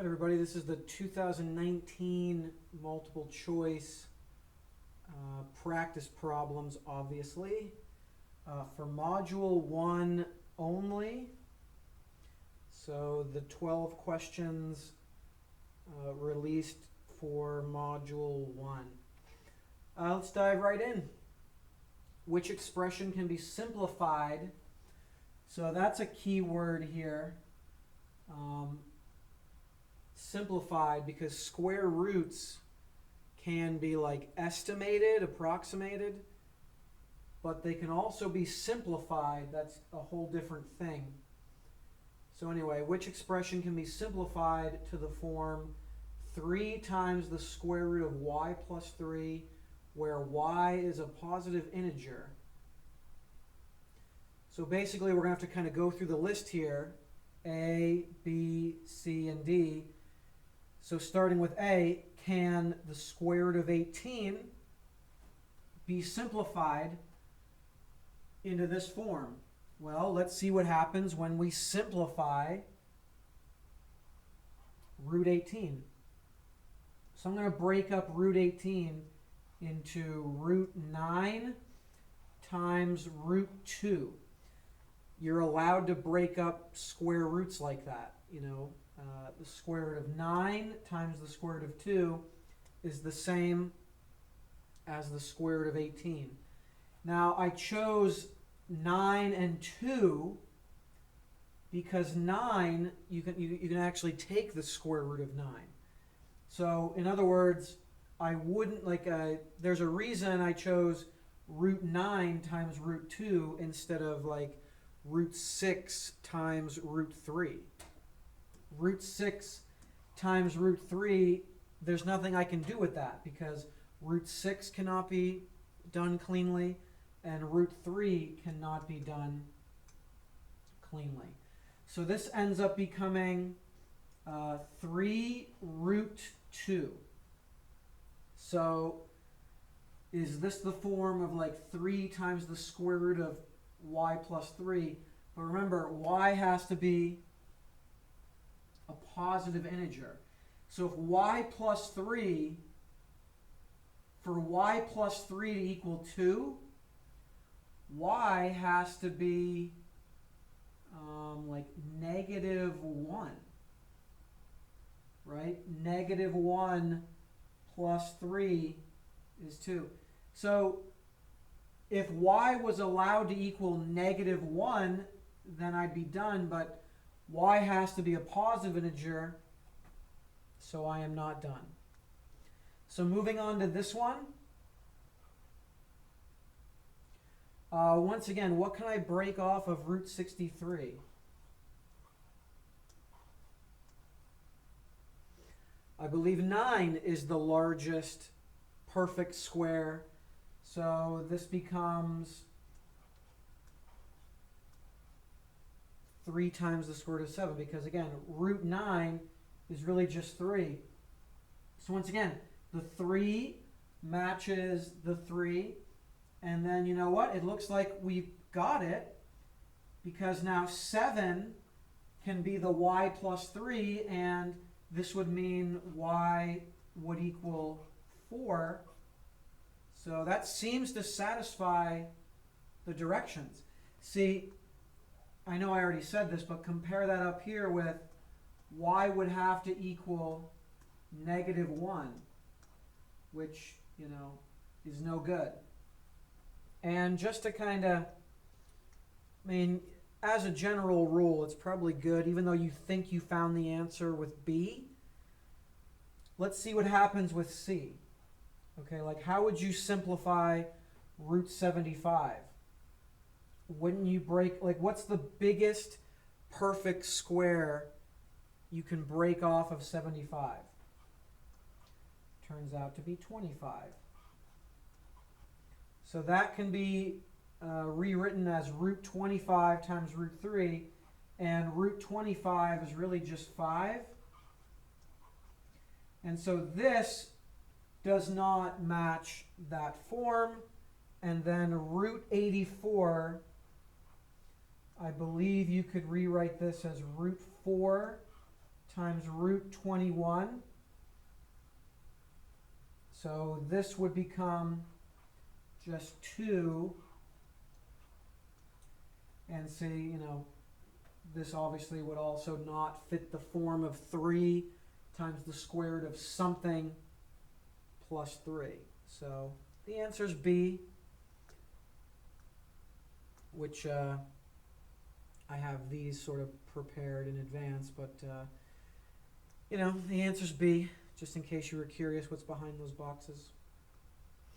Alright everybody, this is the 2019 multiple choice practice problems, obviously, for Module 1 only. So the 12 questions released for Module 1. Let's dive right in. Which expression can be simplified? So that's a key word here. Simplified, because square roots can be like estimated, approximated, but they can also be simplified. That's a whole different thing. So anyway, which expression can be simplified to the form 3 times the square root of y plus 3, where y is a positive integer? So basically we're going to have to kind of go through the list here, A, B, C, and D. So starting with A, can the square root of 18 be simplified into this form? Well, let's see what happens when we simplify root 18. So I'm going to break up root 18 into root 9 times root 2. You're allowed to break up square roots like that, you know. The square root of 9 times the square root of 2 is the same as the square root of 18. Now, I chose 9 and 2 because 9, you can actually take the square root of 9. So, in other words, I wouldn't, there's a reason I chose root 9 times root 2 instead of root 6 times root 3. Root 6 times root 3, there's nothing I can do with that because root 6 cannot be done cleanly and root 3 cannot be done cleanly. So this ends up becoming 3 root 2. So is this the form of 3 times the square root of y plus 3? But remember, y has to be a positive integer. So if y plus 3, for y plus 3 to equal 2, y has to be -1, right? -1 plus 3 is 2. So if y was allowed to equal -1, then I'd be done, but y has to be a positive integer, so I am not done. So moving on to this one. Once again, what can I break off of root 63? I believe 9 is the largest perfect square, so this becomes 3 times the square root of 7, because again, root 9 is really just 3. So once again, the 3 matches the 3, and then you know what? It looks like we've got it, because now 7 can be the y plus 3, and this would mean y would equal 4. So that seems to satisfy the directions. See, I know I already said this, but compare that up here with y would have to equal -1, which, is no good. And just to kind of, as a general rule, it's probably good, even though you think you found the answer with B. Let's see what happens with C. Okay, how would you simplify root 75? Wouldn't you break, what's the biggest perfect square you can break off of 75? Turns out to be 25. So that can be rewritten as root 25 times root 3, and root 25 is really just 5. And so this does not match that form, and then root 84, I believe you could rewrite this as root 4 times root 21. So this would become just 2. And see, you know, this obviously would also not fit the form of 3 times the square root of something plus 3. So the answer is B, which I have these sort of prepared in advance, but you know, the answer is B, just in case you were curious what's behind those boxes.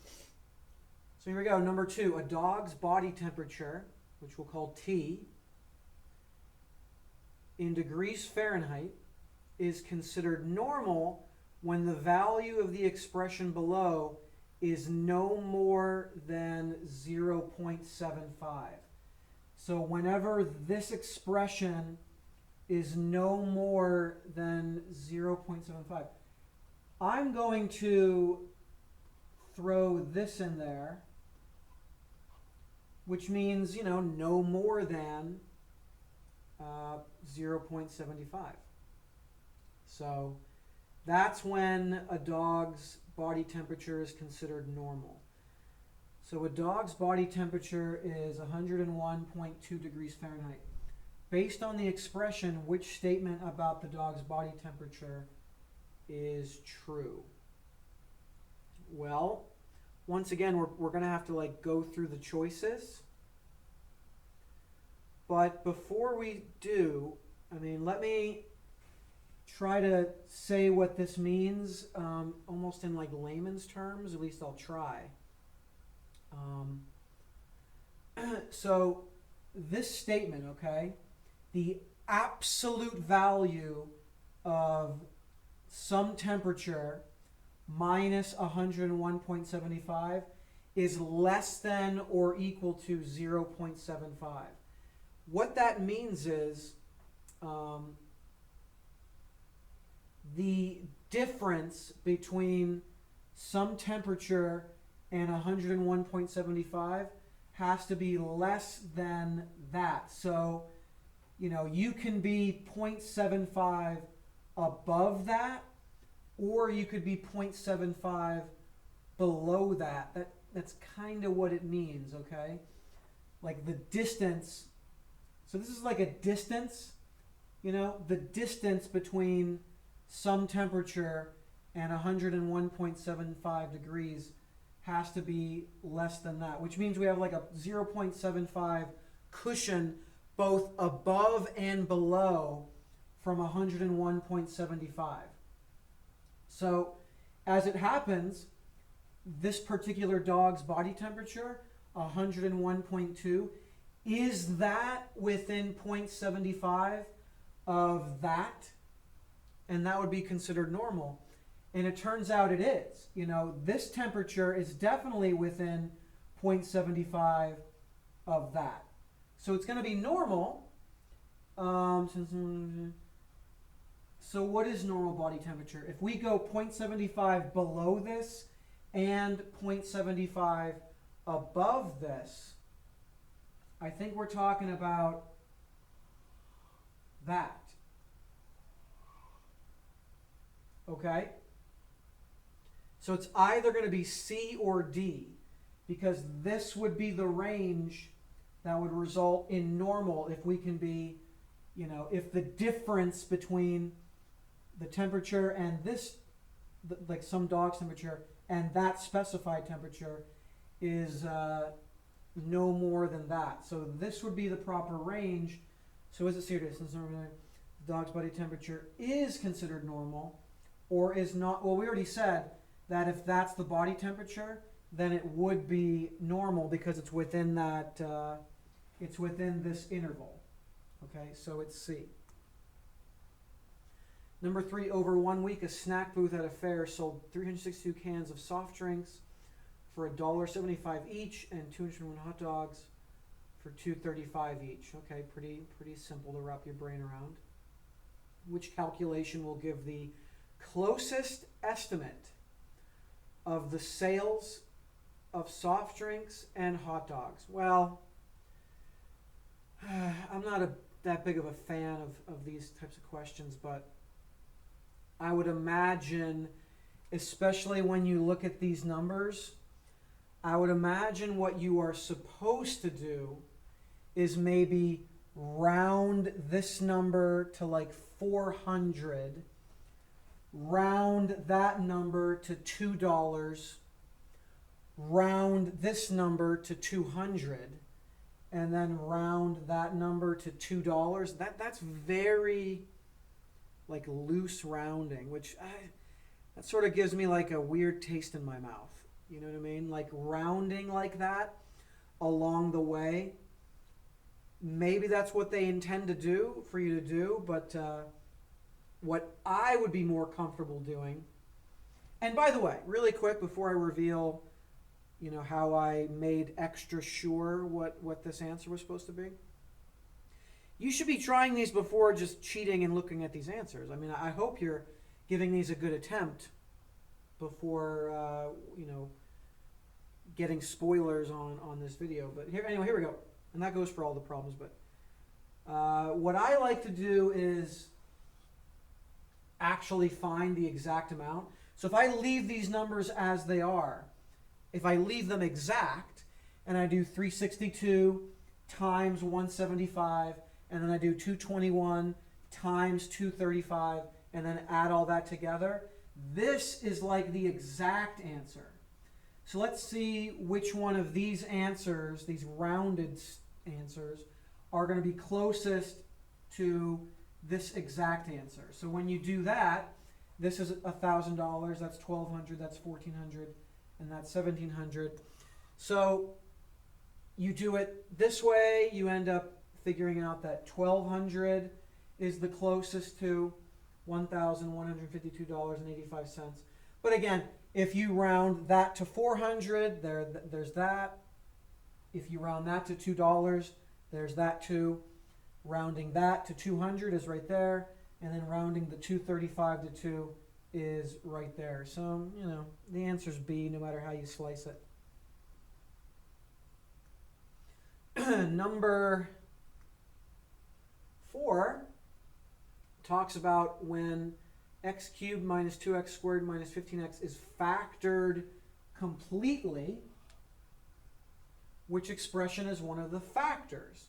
So here we go, number 2, a dog's body temperature, which we'll call T, in degrees Fahrenheit, is considered normal when the value of the expression below is no more than 0.75. So whenever this expression is no more than 0.75, I'm going to throw this in there, which means, you know, no more than 0.75. So that's when a dog's body temperature is considered normal. So a dog's body temperature is 101.2 degrees Fahrenheit. Based on the expression, which statement about the dog's body temperature is true? Well, once again, we're going to have to like go through the choices. But before we do, I mean, let me try to say what this means almost in like layman's terms. At least I'll try. So this statement, okay, the absolute value of some temperature minus 101.75 is less than or equal to 0.75. What that means is the difference between some temperature and 101.75 has to be less than that. So, you know, you can be 0.75 above that, or you could be 0.75 below that. That's kind of what it means, okay? Like the distance. So this is like a distance, you know, the distance between some temperature and 101.75 degrees has to be less than that, which means we have like a 0.75 cushion both above and below from 101.75. So as it happens, this particular dog's body temperature, 101.2, is that within 0.75 of that? And that would be considered normal. And it turns out it is. You know, this temperature is definitely within 0.75 of that. So it's going to be normal. So what is normal body temperature? If we go 0.75 below this and 0.75 above this, I think we're talking about that. Okay? So it's either going to be C or D, because this would be the range that would result in normal if we can be, you know, if the difference between the temperature and this, like some dog's temperature, and that specified temperature is no more than that. So this would be the proper range. So is it serious? The dog's body temperature is considered normal or is not. Well, we already said that if that's the body temperature, then it would be normal because it's within that, it's within this interval. Okay, so it's C. Number 3, over 1 week, a snack booth at a fair sold 362 cans of soft drinks for $1.75 each and 201 hot dogs for $2.35 each. Okay, pretty simple to wrap your brain around. Which calculation will give the closest estimate of the sales of soft drinks and hot dogs? Well, I'm not that big of a fan of these types of questions, but I would imagine, especially when you look at these numbers, I would imagine what you are supposed to do is maybe round this number to like 400, round that number to $2, round this number to 200, and then round that number to $2. That's very like loose rounding, which that sort of gives me like a weird taste in my mouth. You know what I mean? Like rounding like that along the way. Maybe that's what they intend to do for you to do, but what I would be more comfortable doing. And by the way, really quick before I reveal, you know, how I made extra sure what this answer was supposed to be. You should be trying these before just cheating and looking at these answers. I mean, I hope you're giving these a good attempt before, you know, getting spoilers on this video. But anyway, here we go. And that goes for all the problems. But what I like to do is actually find the exact amount. So if I leave these numbers as they are, if I leave them exact, and I do 362 times 175, and then I do 221 times 235, and then add all that together, this is like the exact answer. So let's see which one of these answers, these rounded answers, are going to be closest to this exact answer. So when you do that, this is $1,000, that's $1,200, that's $1,400, and that's $1,700. So you do it this way, you end up figuring out that $1,200 is the closest to $1,152.85. But again, if you round that to 400, there's that. If you round that to $2, there's that too. Rounding that to 200 is right there, and then rounding the 235 to 2 is right there. So, you know, the answer's B no matter how you slice it. Number 4 talks about when x cubed minus 2x squared minus 15x is factored completely, which expression is one of the factors?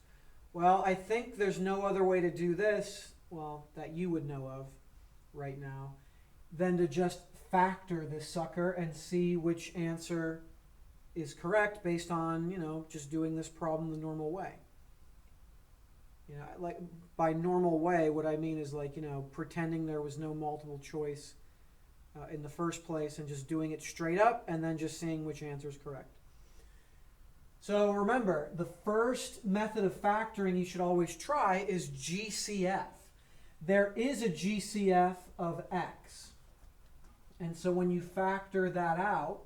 Well, I think there's no other way to do this, well, that you would know of right now, than to just factor this sucker and see which answer is correct based on, you know, just doing this problem the normal way. You know, like by normal way, what I mean is like, you know, pretending there was no multiple choice in the first place and just doing it straight up and then just seeing which answer is correct. So remember, the first method of factoring you should always try is GCF. There is a GCF of x. And so when you factor that out,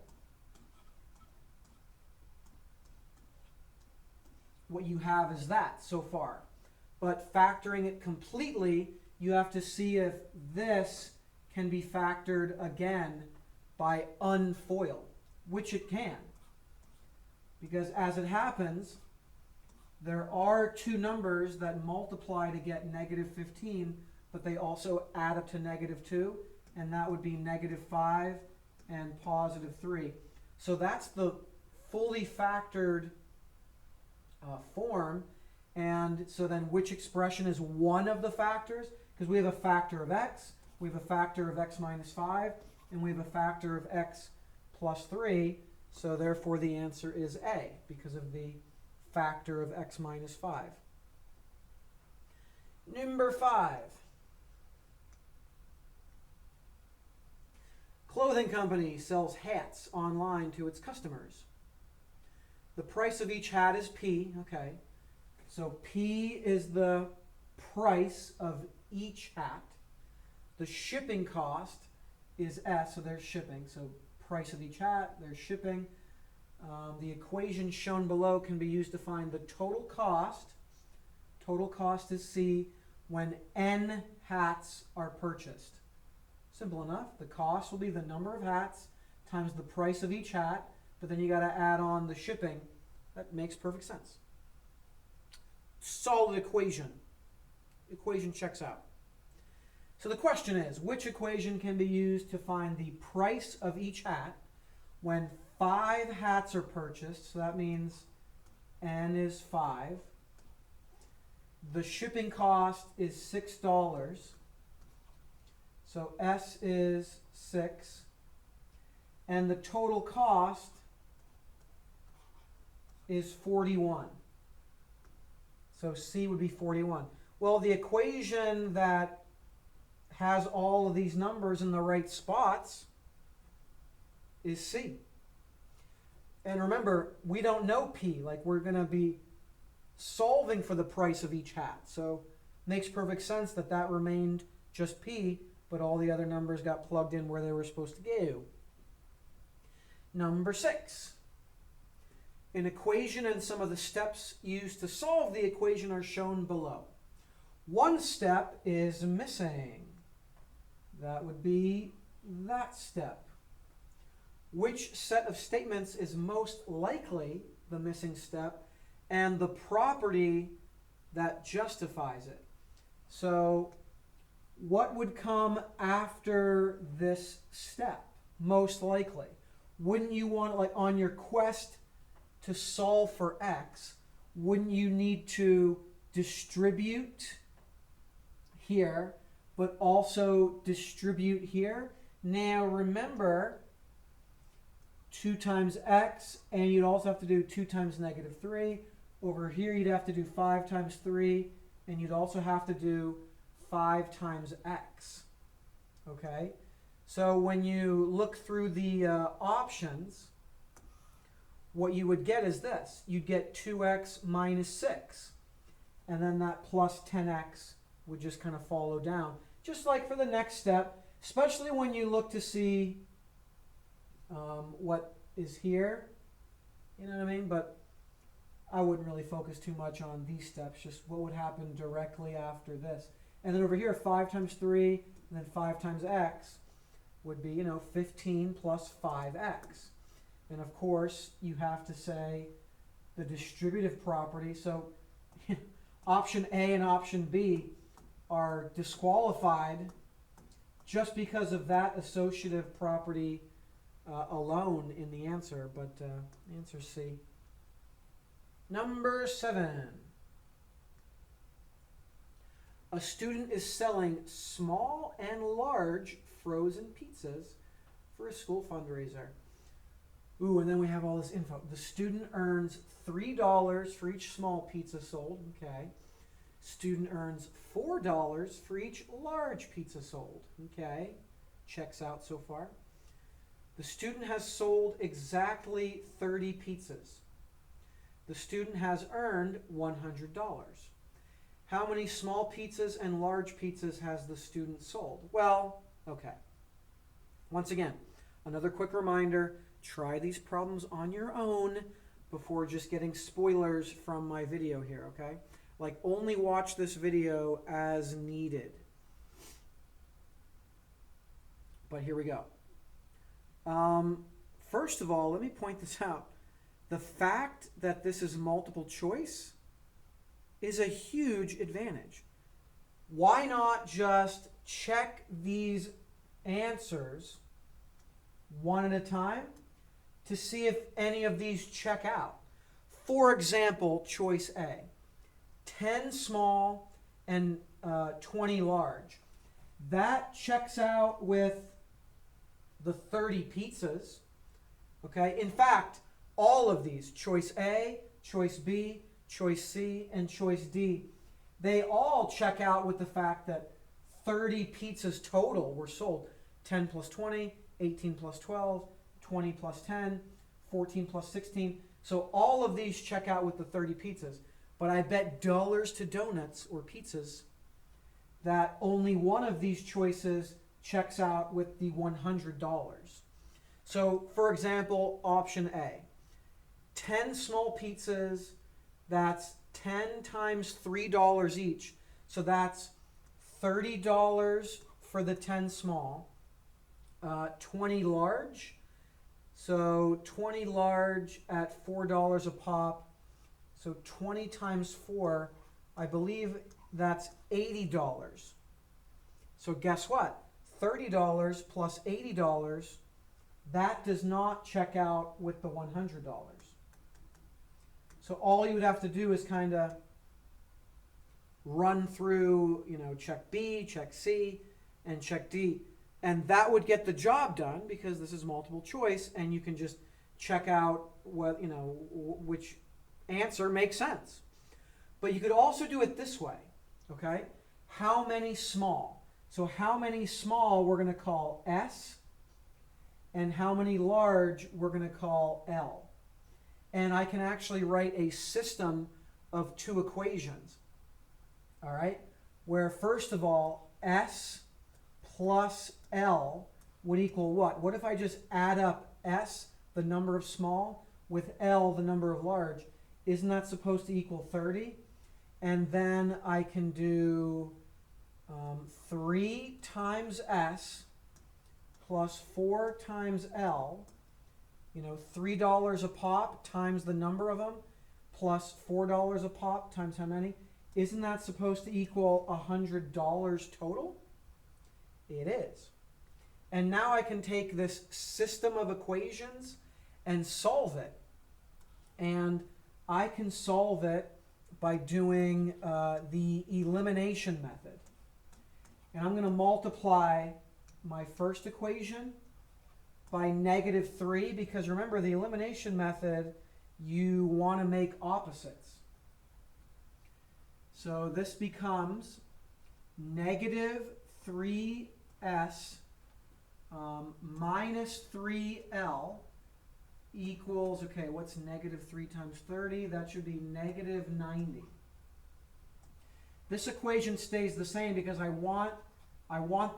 what you have is that so far. But factoring it completely, you have to see if this can be factored again by unfoil, which it can. Because as it happens, there are two numbers that multiply to get negative 15, but they also add up to negative 2, and that would be negative 5 and positive 3. So that's the fully factored form. And so then which expression is one of the factors? Because we have a factor of x, we have a factor of x minus 5, and we have a factor of x plus 3. So therefore the answer is A, because of the factor of x minus 5. Number 5. Clothing company sells hats online to its customers. The price of each hat is P. Okay. So P is the price of each hat. The shipping cost is S, so there's shipping. So price of each hat, there's shipping. The equation shown below can be used to find the total cost. Total cost is C when N hats are purchased. Simple enough. The cost will be the number of hats times the price of each hat, but then you got to add on the shipping. That makes perfect sense. Solid equation. Equation checks out. So the question is, which equation can be used to find the price of each hat when 5 hats are purchased? So that means N is 5. The shipping cost is $6. So S is 6. And the total cost is 41. So C would be 41. Well, the equation that has all of these numbers in the right spots is C. And remember, we don't know P. Like, we're going to be solving for the price of each hat. So it makes perfect sense that that remained just P, but all the other numbers got plugged in where they were supposed to go. Number 6. An equation and some of the steps used to solve the equation are shown below. One step is missing. That would be that step. Which set of statements is most likely the missing step and the property that justifies it? So what would come after this step, most likely? Wouldn't you want, like on your quest to solve for x, wouldn't you need to distribute here, but also distribute here? Now remember, 2 times x, and you'd also have to do 2 times negative 3. Over here you'd have to do 5 times 3, and you'd also have to do 5 times x. Okay? So when you look through the options, what you would get is this. You'd get 2x minus 6. And then that plus 10x would just kind of follow down. Just like for the next step, especially when you look to see what is here. You know what I mean? But I wouldn't really focus too much on these steps, just what would happen directly after this. And then over here, 5 times 3, and then 5 times x would be, 15 plus 5x. And of course, you have to say the distributive property. So option A and option B are disqualified just because of that associative property alone in the answer, but answer C. Number 7. A student is selling small and large frozen pizzas for a school fundraiser. Ooh, and then we have all this info. The student earns $3 for each small pizza sold. Okay. Student earns $4 for each large pizza sold. Okay. Checks out so far. The student has sold exactly 30 pizzas. The student has earned $100. How many small pizzas and large pizzas has the student sold? Well, okay. Once again, another quick reminder, try these problems on your own before just getting spoilers from my video here, okay? Like, only watch this video as needed. But here we go. First of all, let me point this out. The fact that this is multiple choice is a huge advantage. Why not just check these answers one at a time to see if any of these check out? For example, choice A, 10 small and 20 large. That checks out with the 30 pizzas. Okay, in fact, all of these, choice A, choice B, choice C, and choice D, they all check out with the fact that 30 pizzas total were sold. 10 plus 20, 18 plus 12, 20 plus 10, 14 plus 16. So all of these check out with the 30 pizzas. But I bet dollars to donuts or pizzas that only one of these choices checks out with the $100. So, for example, option A, 10 small pizzas, that's 10 times $3 each. So that's $30 for the 10 small, 20 large. So 20 large at $4 a pop. So 20 times 4, I believe that's $80. So guess what? $30 plus $80, that does not check out with the $100. So all you would have to do is kind of run through, check B, check C, and check D. And that would get the job done because this is multiple choice, and you can just check out what, which answer makes sense. But you could also do it this way, okay? How many small? So how many small we're going to call S, and how many large we're going to call L. And I can actually write a system of two equations, all right? Where first of all, S plus L would equal what? What if I just add up S, the number of small, with L, the number of large? Isn't that supposed to equal 30? And then I can do 3 times S plus 4 times L, $3 a pop times the number of them, plus $4 a pop times how many? Isn't that supposed to equal $100 total? It is. And now I can take this system of equations and solve it. And I can solve it by doing the elimination method. And I'm going to multiply my first equation by -3, because remember, the elimination method, you want to make opposites. So this becomes -3s minus 3l equals, okay, what's -3 times 30? That should be -90. This equation stays the same because I want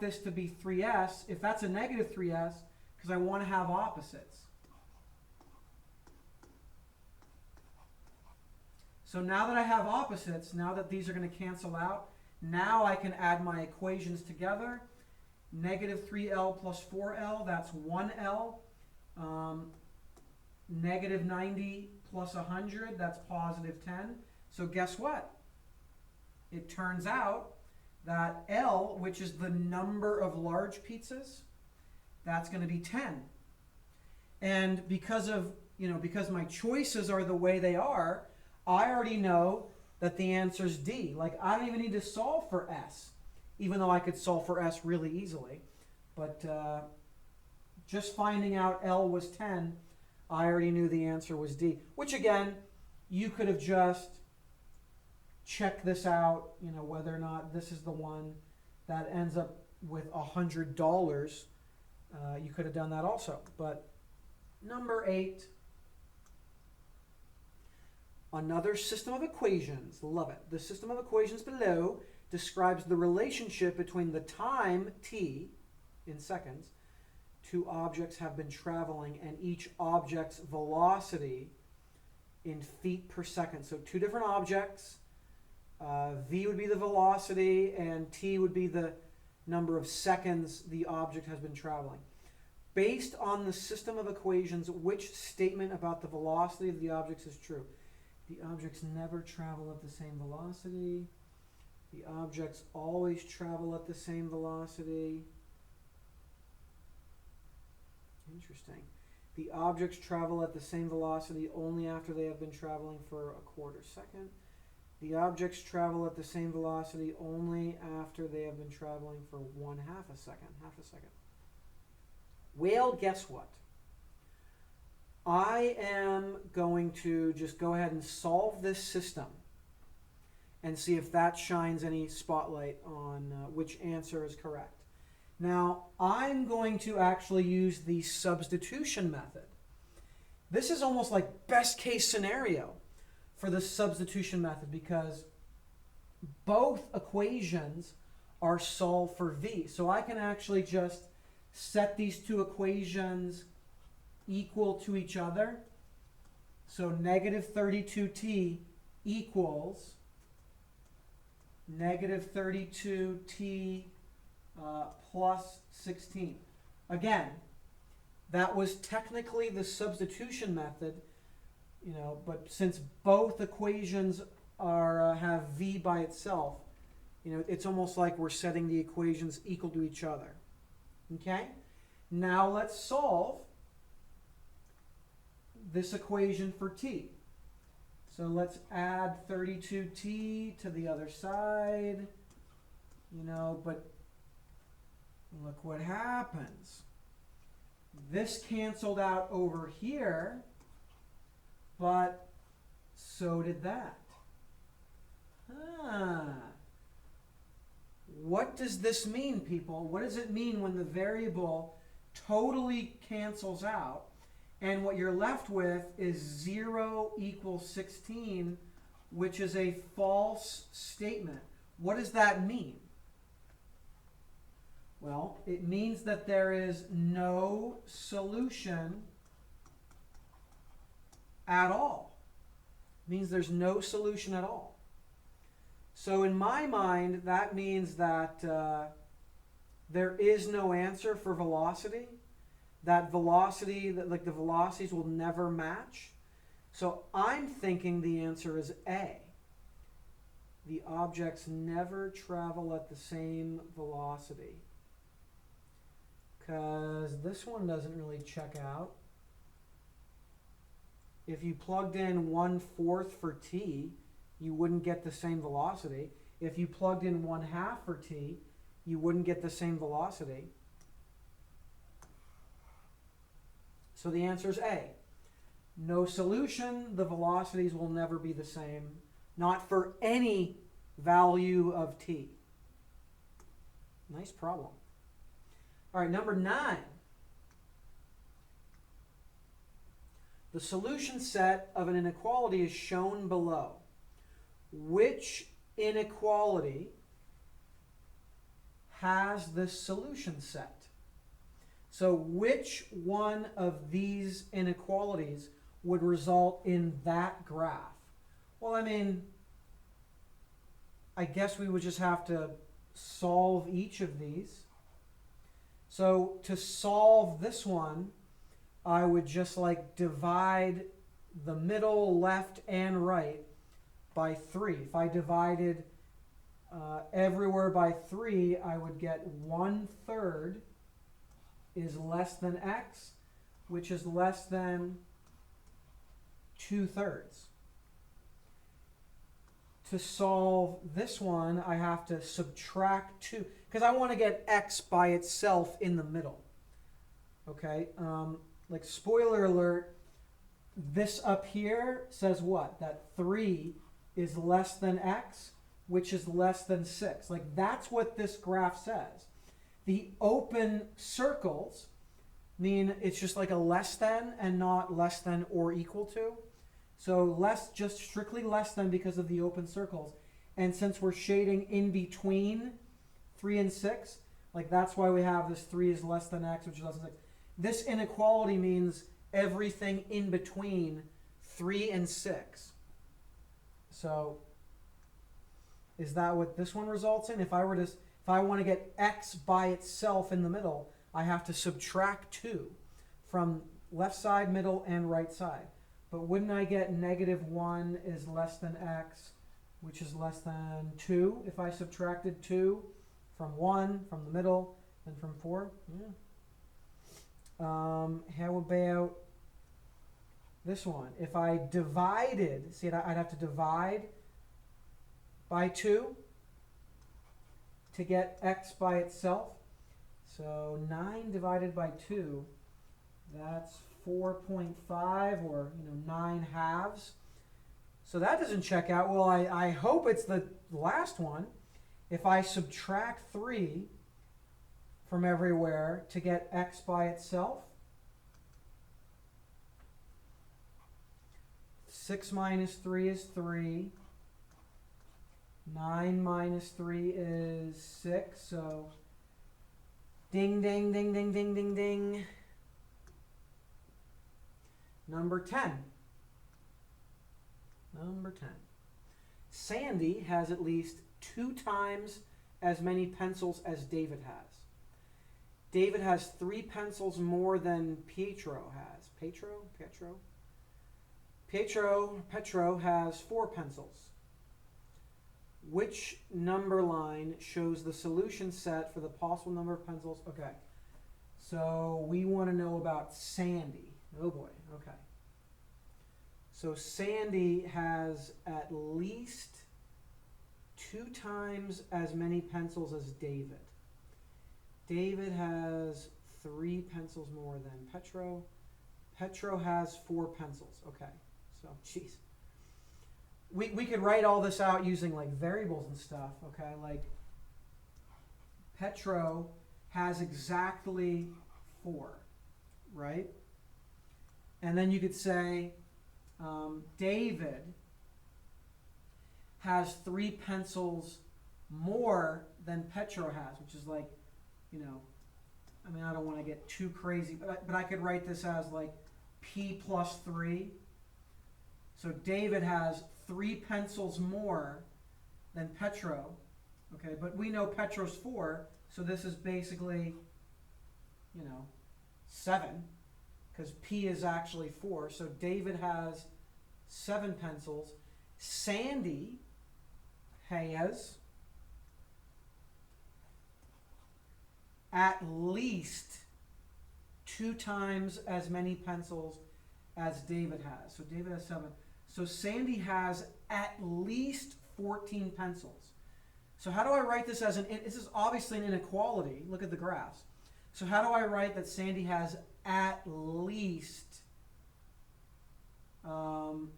this to be 3s. If that's a -3s, because I want to have opposites. So now that I have opposites, now that these are going to cancel out, now I can add my equations together. -3l plus 4l, that's 1l. -90 plus 100, that's +10. So guess what? It turns out that L, which is the number of large pizzas, that's going to be 10. And because my choices are the way they are, I already know that the answer is D. Like, I don't even need to solve for S, even though I could solve for S really easily. But just finding out L was 10, I already knew the answer was D. Which, again, you could have just checked this out, whether or not this is the one that ends up with $100. You could have done that also. But number 8, another system of equations. Love it. The system of equations below describes the relationship between the time t in seconds two objects have been traveling and each object's velocity in feet per second. So two different objects. V would be the velocity and t would be the number of seconds the object has been traveling. Based on the system of equations, which statement about the velocity of the objects is true? The objects never travel at the same velocity. The objects always travel at the same velocity. Interesting. The objects travel at the same velocity only after they have been traveling for a quarter second. The objects travel at the same velocity only after they have been traveling for half a second. Well, guess what? I am going to just go ahead and solve this system and see if that shines any spotlight on which answer is correct. Now, I'm going to actually use the substitution method. This is almost like best case scenario for the substitution method because both equations are solved for V. So I can actually just set these two equations equal to each other. So -32t equals -32t plus 16. Again, that was technically the substitution method, but since both equations are have V by itself, it's almost like we're setting the equations equal to each other. Okay? Now let's solve this equation for t. So let's add 32t to the other side, but look what happens. This canceled out over here, but so did that. What does this mean, people? What does it mean when the variable totally cancels out and what you're left with is 0 equals 16, which is a false statement? What does that mean? Well, it means that there is no solution at all. It means there's no solution at all. So in my mind, that means that there is no answer for velocity. That velocity, like the velocities will never match. So I'm thinking the answer is A. The objects never travel at the same velocity. Because this one doesn't really check out. If you plugged in 1/4 for t, you wouldn't get the same velocity. If you plugged in 1/2 for t, you wouldn't get the same velocity. So the answer is A. No solution, the velocities will never be the same, not for any value of t. Nice problem. All right, number 9. The solution set of an inequality is shown below. Which inequality has this solution set? So which one of these inequalities would result in that graph? Well, I guess we would just have to solve each of these. So to solve this one, I would just divide the middle, left, and right by 3. If I divided everywhere by 3, I would get 1/3 is less than x, which is less than 2/3. To solve this one, I have to subtract 2, because I want to get x by itself in the middle. Okay, spoiler alert, this up here says what? That 3 is less than x, which is less than 6. That's what this graph says. The open circles mean it's just a less than and not less than or equal to. So just strictly less than because of the open circles. And since we're shading in between 3 and 6, that's why we have this 3 is less than x, which is less than 6. This inequality means everything in between 3 and 6. So is that what this one results in? If I want to get x by itself in the middle, I have to subtract 2 from left side, middle, and right side. But wouldn't I get -1 is less than x, which is less than 2 if I subtracted 2 from 1, from the middle, and from 4? Yeah. How about this one? If I divided, see, I'd have to divide by 2 to get x by itself. So 9 divided by 2, that's 4.5, or 9/2. So that doesn't check out. Well, I hope it's the last one. If I subtract 3 from everywhere to get x by itself, 6 minus 3 is 3. 9 minus 3 is 6. So ding, ding, ding, ding, ding, ding, ding. Number 10. Number 10. Sandy has at least 2 times as many pencils as David has. David has 3 pencils more than Pietro has. Pietro has 4 pencils. Which number line shows the solution set for the possible number of pencils? Okay. So we want to know about Sandy. Oh boy. Okay. So Sandy has at least 2 times as many pencils as David. David has 3 pencils more than Petro. Petro has 4 pencils. Okay. So, jeez. We could write all this out using like variables and stuff, okay? Like Petro has exactly 4, right? And then you could say David has 3 pencils more than Petro has, which is like, you know, I mean, I don't want to get too crazy, but I could write this as like P plus 3. So David has 3 pencils more than Petro, okay? But we know Petro's 4, so this is basically, 7, because P is actually 4. So David has 7 pencils. Sandy has at least 2 times as many pencils as David has. So David has 7. So Sandy has at least 14 pencils. So how do I write this as this is obviously an inequality. Look at the graphs. So how do I write that Sandy has at least, 14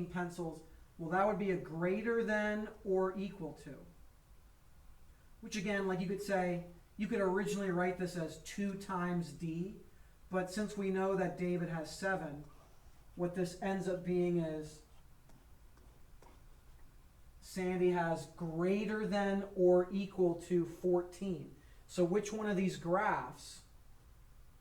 pencils? Well, that would be a greater than or equal to. Which again, like you could say, you could originally write this as 2 times D. But since we know that David has 7, what this ends up being is Sandy has greater than or equal to 14. So which one of these graphs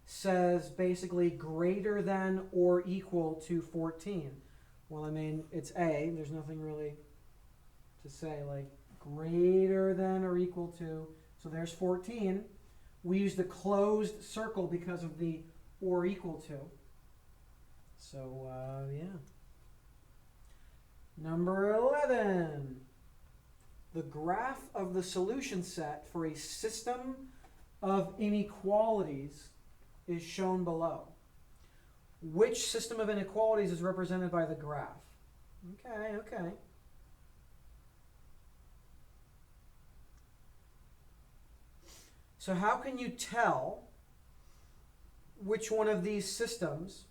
says basically greater than or equal to 14? Well, I mean, it's A. There's nothing really to say, like greater than or equal to. So there's 14. We use the closed circle because of the or equal to. So, yeah. Number 11. The graph of the solution set for a system of inequalities is shown below. Which system of inequalities is represented by the graph? Okay. So how can you tell which one of these systems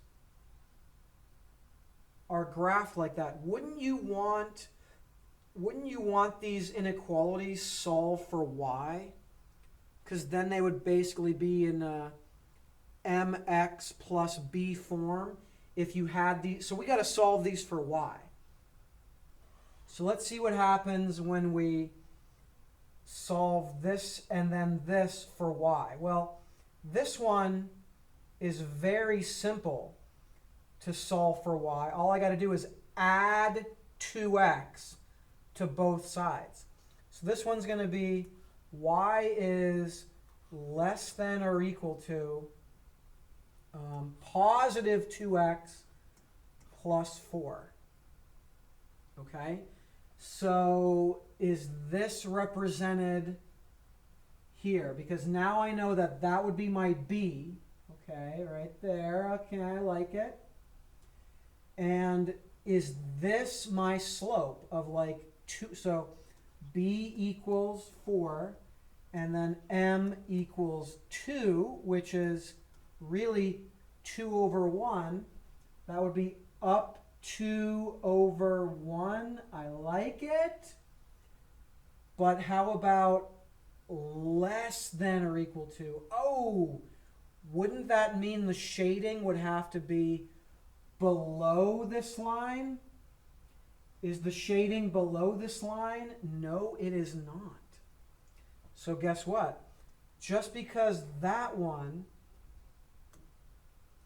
are graphed like that? Wouldn't you want these inequalities solved for y? Because then they would basically be in mx plus b form if you had these. So we got to solve these for y. So let's see what happens when we solve this and then this for y. Well, this one is very simple to solve for y. All I got to do is add 2x to both sides. So this one's going to be y is less than or equal to positive 2x plus 4. Okay? So is this represented here? Because now I know that that would be my b. Okay, right there. Okay, I like it. And is this my slope of like 2? So b equals 4, and then m equals 2, which is really 2 over 1. That would be up 2 over 1. I like it. But how about less than or equal to? Oh, wouldn't that mean the shading would have to be below this line? Is the shading below this line? No, it is not. So guess what? Just because that one,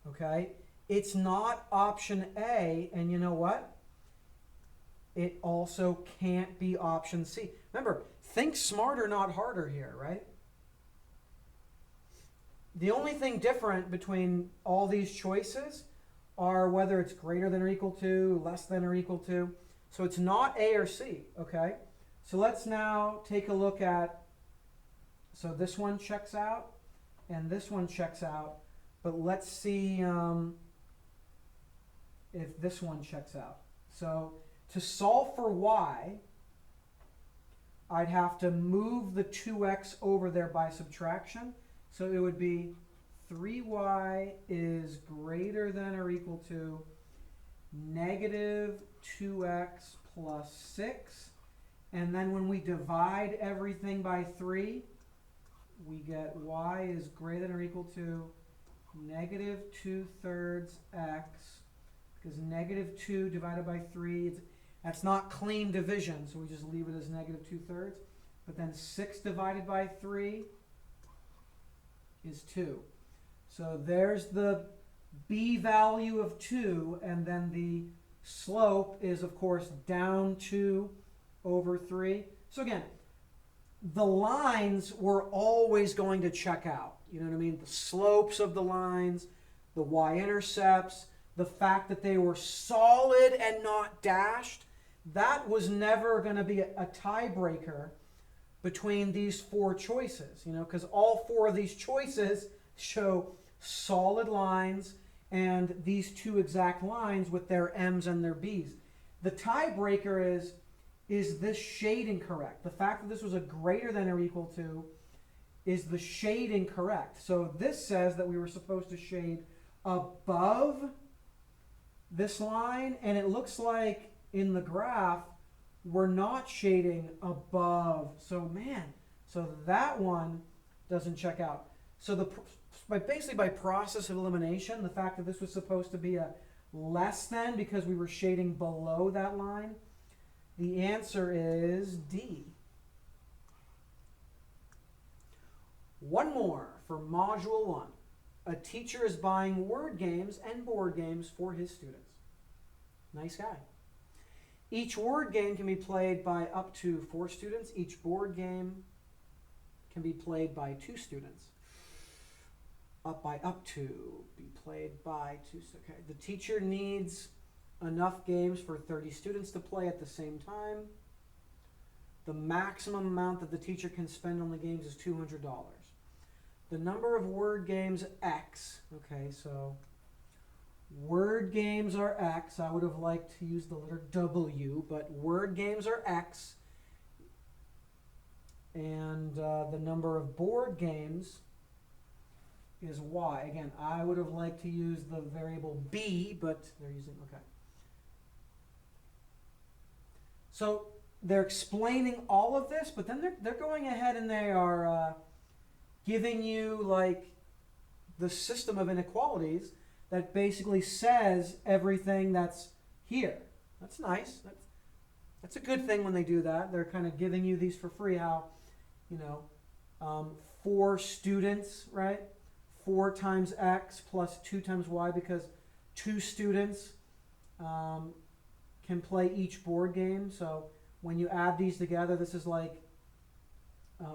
okay, it's not option A, and you know what? It also can't be option C. Remember, think smarter, not harder here, right? The only thing different between all these choices are whether it's greater than or equal to, less than or equal to. So it's not A or C, okay? So let's now take a look at, so this one checks out, and this one checks out, but let's see if this one checks out. So to solve for y, I'd have to move the 2x over there by subtraction. So it would be 3y is greater than or equal to negative 2x plus 6. And then when we divide everything by 3, we get y is greater than or equal to negative 2/3 x, because negative 2 divided by 3, that's not clean division, so we just leave it as negative 2/3. But then 6 divided by 3 is 2. So there's the b value of 2, and then the slope is, of course, down 2 over 3. So again, the lines were always going to check out. You know what I mean? The slopes of the lines, the y-intercepts, the fact that they were solid and not dashed, that was never going to be a tiebreaker between these four choices, you know, because all four of these choices show solid lines and these two exact lines with their M's and their B's. The tiebreaker is this shading correct? The fact that this was a greater than or equal to, is the shading correct? So this says that we were supposed to shade above this line, and it looks like in the graph we're not shading above. So so that one doesn't check out. So basically by process of elimination, the fact that this was supposed to be a less than because we were shading below that line, the answer is D. One more for Module 1. A teacher is buying word games and board games for his students. Nice guy. Each word game can be played by up to 4 students. Each board game can be played by 2 students. Up to be played by 2. Okay. The teacher needs enough games for 30 students to play at the same time. The maximum amount that the teacher can spend on the games is $200. The number of word games X. Okay, so word games are X. I would have liked to use the letter W, but word games are X. And the number of board games is Y. Again, I would have liked to use the variable B, but they're using, okay. So they're explaining all of this, but then they're going ahead and they are giving you like the system of inequalities that basically says everything that's here. That's nice. That's a good thing when they do that. They're kind of giving you these for free. How, you know, 4 students, right? 4 times X plus 2 times Y, because 2 students can play each board game. So when you add these together, this is like,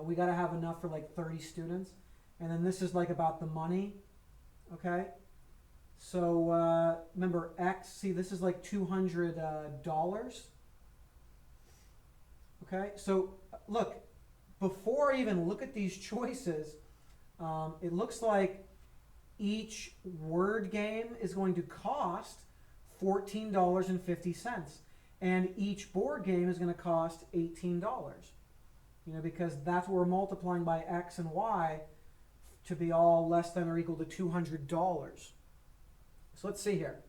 we got to have enough for like 30 students. And then this is like about the money, okay? So remember X, see this is like $200, okay? So look, before I even look at these choices, it looks like each word game is going to cost $14.50, and each board game is going to cost $18. You know, because that's what we're multiplying by X and Y to be all less than or equal to $200. So let's see here.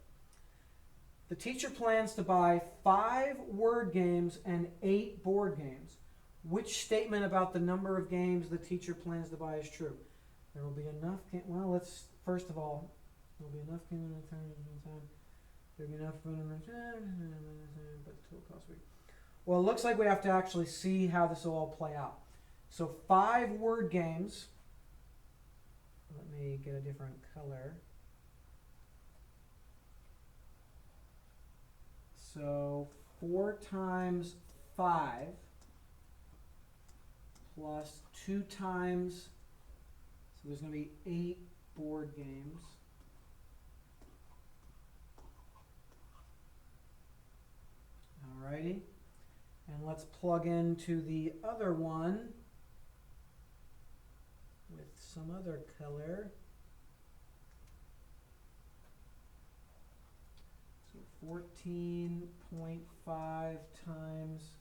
The teacher plans to buy 5 word games and 8 board games. Which statement about the number of games the teacher plans to buy is true? There will be enough game. Well, let's first of all, there will be enough game in time. There will be enough but the total cost will be. Well, it looks like we have to actually see how this will all play out. So 5 word games. Let me get a different color. So 4 times 5 plus 2 times, so there's going to be 8 board games. All Alrighty. And let's plug into the other one with some other color. So 14.5 times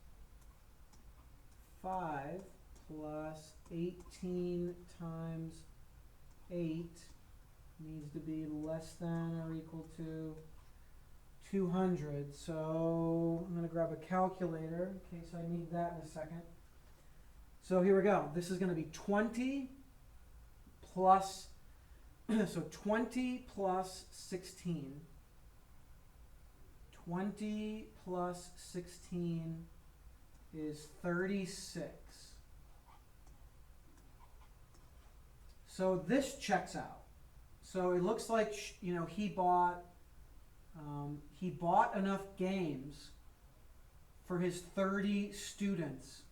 5 plus 18 times 8 needs to be less than or equal to 200. So I'm going to grab a calculator in case I need that in a second. So here we go. This is going to be 20 plus, so 20 plus 16. 20 plus 16 is 36. So this checks out. So it looks like, he bought enough games for his 30 students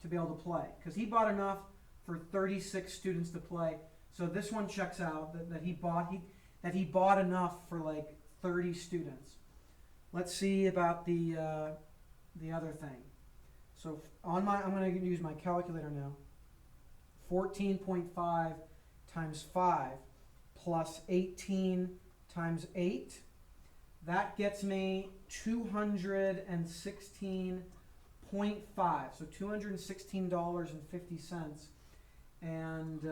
to be able to play. Because he bought enough for 36 students to play. So this one checks out that he bought enough for like 30 students. Let's see about the other thing. So I'm going to use my calculator now. 14.5 times 5 plus 18 times 8. That gets me 216.5. So $216.50. And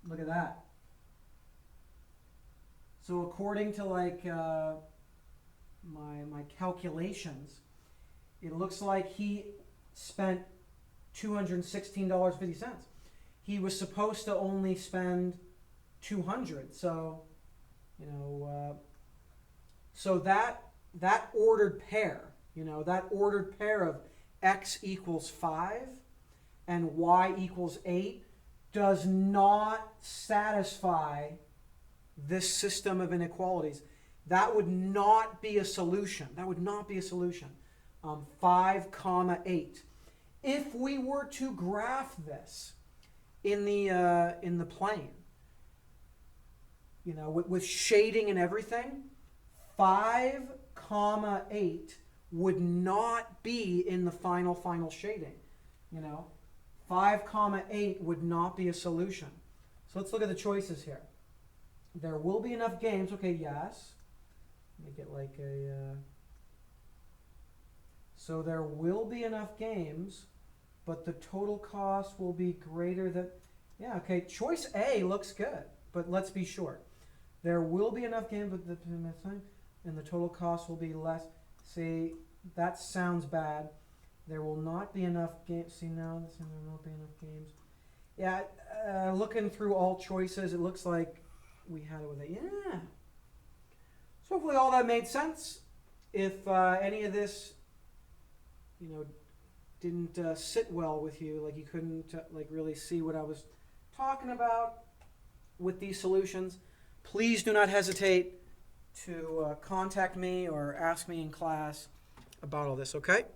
look at that. So according to like my calculations, it looks like he spent $216.50. He was supposed to only spend $200. So, so that ordered pair, that ordered pair of x equals 5 and y equals 8 does not satisfy this system of inequalities. That would not be a solution. 5, 8. If we were to graph this in the plane, with shading and everything, 5, 8 would not be in the final shading. 5, 8 would not be a solution. So let's look at the choices here. There will be enough games. Okay, yes. Make it like a... So there will be enough games, but the total cost will be greater than... Yeah, okay, choice A looks good, but let's be sure. There will be enough games, but and the total cost will be less. See, that sounds bad. There will not be enough games. See, now there will not be enough games. Yeah, looking through all choices, it looks like we had it with a... Yeah. So hopefully all that made sense. If any of this, didn't sit well with you, like you couldn't really see what I was talking about with these solutions, please do not hesitate to contact me or ask me in class about all this, okay?